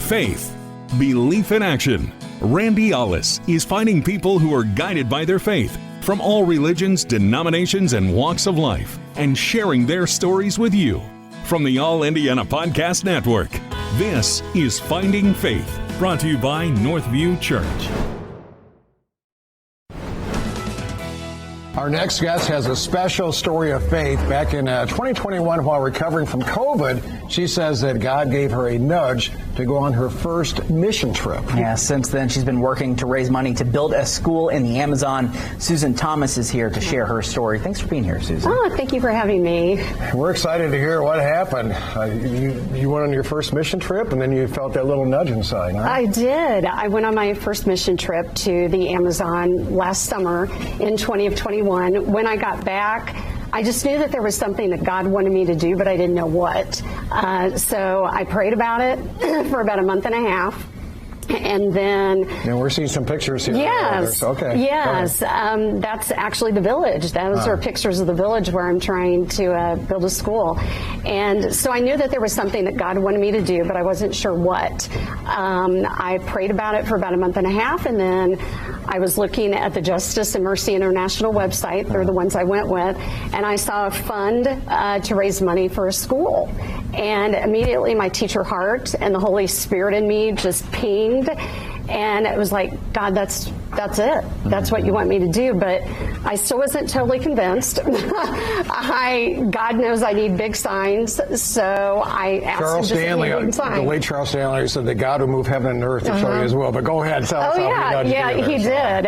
faith, belief in action. Randy Ollis is finding people who are guided by their faith from all religions, denominations, and walks of life, and sharing their stories with you. From the All Indiana Podcast Network, this is Finding Faith, brought to you by Northview Church. Our next guest has a special story of faith. Back in 2021, while recovering from COVID, she says that God gave her a nudge to go on her first mission trip. Yeah, since then, she's been working to raise money to build a school in the Amazon. Susan Thomas is here to share her story. Thanks for being here, Susan. Oh, thank you for having me. We're excited to hear what happened. You went on your first mission trip, and then you felt that little nudge inside, huh? I did. I went on my first mission trip to the Amazon last summer in 2021. When I got back, I just knew that there was something that God wanted me to do, but I didn't know what. So I prayed about it for about a month and a half. And then... And we're seeing some pictures here. Yes. Okay. Yes. That's actually the village. Those are pictures of the village where I'm trying to build a school. And so I knew that there was something that God wanted me to do, but I wasn't sure what. I prayed about it for about a month and a half, and then I was looking at the Justice and Mercy International website. They're the ones I went with. And I saw a fund to raise money for a school. And immediately my teacher heart and the Holy Spirit in me just pinged. And it was like, God, that's it. That's what you want me to do. But I still wasn't totally convinced. God knows I need big signs. So I asked Charles him to Stanley, send me a big sign. the late Charles Stanley said that God will move heaven and earth to show you his will. But go ahead, tell us how he did.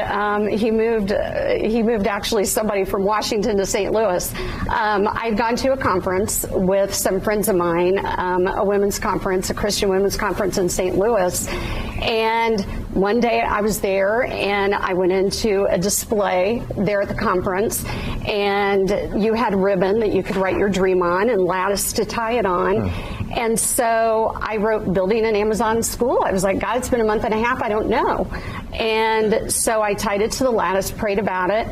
He moved actually somebody from Washington to St. Louis. I'd gone to a conference with some friends of mine, a women's conference, a Christian women's conference in St. Louis. And one day I was there and I went into a display there at the conference, and you had ribbon that you could write your dream on and lattice to tie it on. And so I wrote building an Amazon school. I was like, God, it's been a month and a half. I don't know. And so I tied it to the lattice, prayed about it,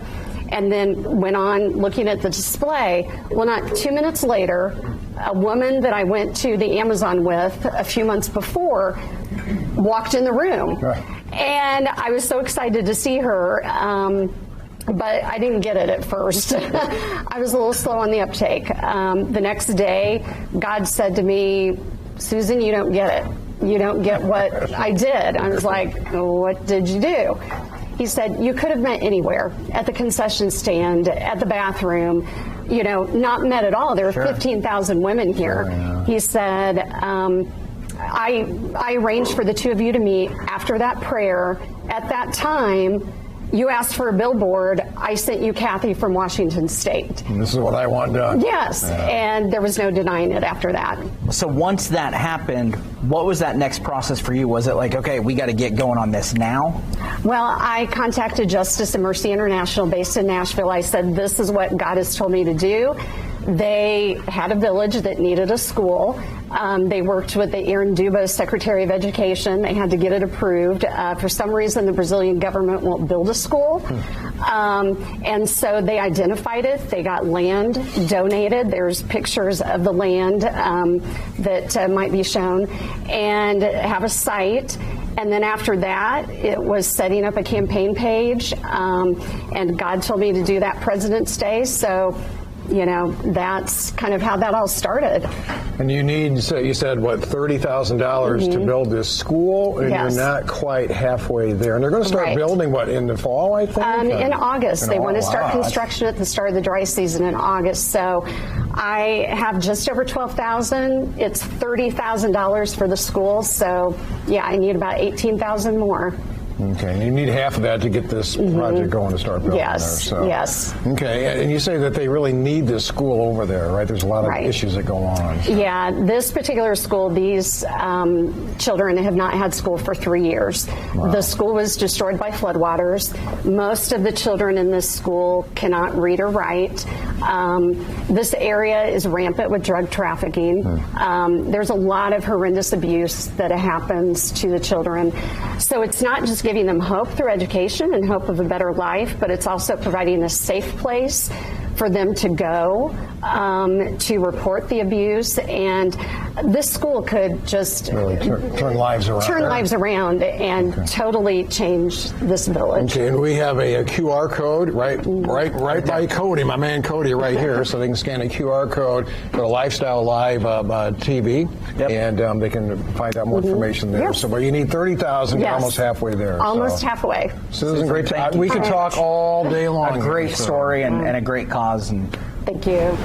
and then went on looking at the display. Well, not 2 minutes later, a woman that I went to the Amazon with a few months before walked in the room. Right. And I was so excited to see her, but I didn't get it at first. I was a little slow on the uptake. The next day, God said to me, Susan, you don't get it. You don't get what I did. I was like, what did you do? He said, you could have met anywhere, at the concession stand, at the bathroom, not met at all. There are 15,000 women here. Sure, yeah. He said, I arranged for the two of you to meet after that prayer. At that time, you asked for a billboard. I sent you Kathy from Washington State. And this is what I want done. Yes, and there was no denying it after that. So once that happened, what was that next process for you? Was it like, okay, we got to get going on this now? Well, I contacted Justice and Mercy International based in Nashville. I said, this is what God has told me to do. They had a village that needed a school. They worked with the Iranduba Secretary of Education. They had to get it approved. For some reason, the Brazilian government won't build a school. And so they identified it. They got land donated. There's pictures of the land that might be shown, and have a site. And then after that, it was setting up a campaign page. And God told me to do that President's Day. So, that's kind of how that all started. And you need, so you said, what, $30,000 to build this school? And yes. You're not quite halfway there. And they're going to start building, what, in the fall, I think? In August. They want to start construction at the start of the dry season in August. So I have just over $12,000. It's $30,000 for the school. So, yeah, I need about $18,000 more. Okay, and you need half of that to get this project going to start building there. So. Yes. Okay, and you say that they really need this school over there, right? There's a lot of issues that go on. So. Yeah, this particular school, these children have not had school for 3 years. Wow. The school was destroyed by floodwaters. Most of the children in this school cannot read or write. This area is rampant with drug trafficking. There's a lot of horrendous abuse that happens to the children. So it's not just giving them hope through education and hope of a better life, but it's also providing a safe place for them to go to report the abuse, and this school could just really turn lives around. And totally change this village. Okay, and we have a QR code right by Cody, my man Cody, right here, so they can scan a QR code, go to Lifestyle Live TV, and they can find out more information there. Yes. So, but you need 30,000, Yes. almost halfway there. Almost halfway. Susan, great. We could talk all day long. A great story and a great cause. And Thank you.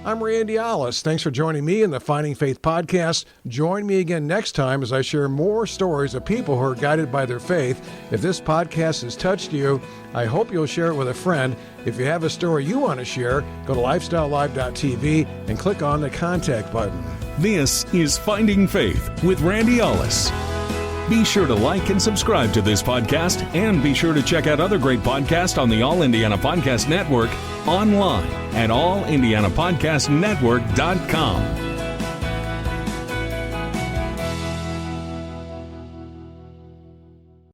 I'm Randy Ollis. Thanks for joining me in the Finding Faith podcast. Join me again next time as I share more stories of people who are guided by their faith. If this podcast has touched you, I hope you'll share it with a friend. If you have a story you want to share, go to lifestylelive.tv and click on the contact button. This is Finding Faith with Randy Ollis. Be sure to like and subscribe to this podcast, and be sure to check out other great podcasts on the All Indiana Podcast Network online at allindianapodcastnetwork.com.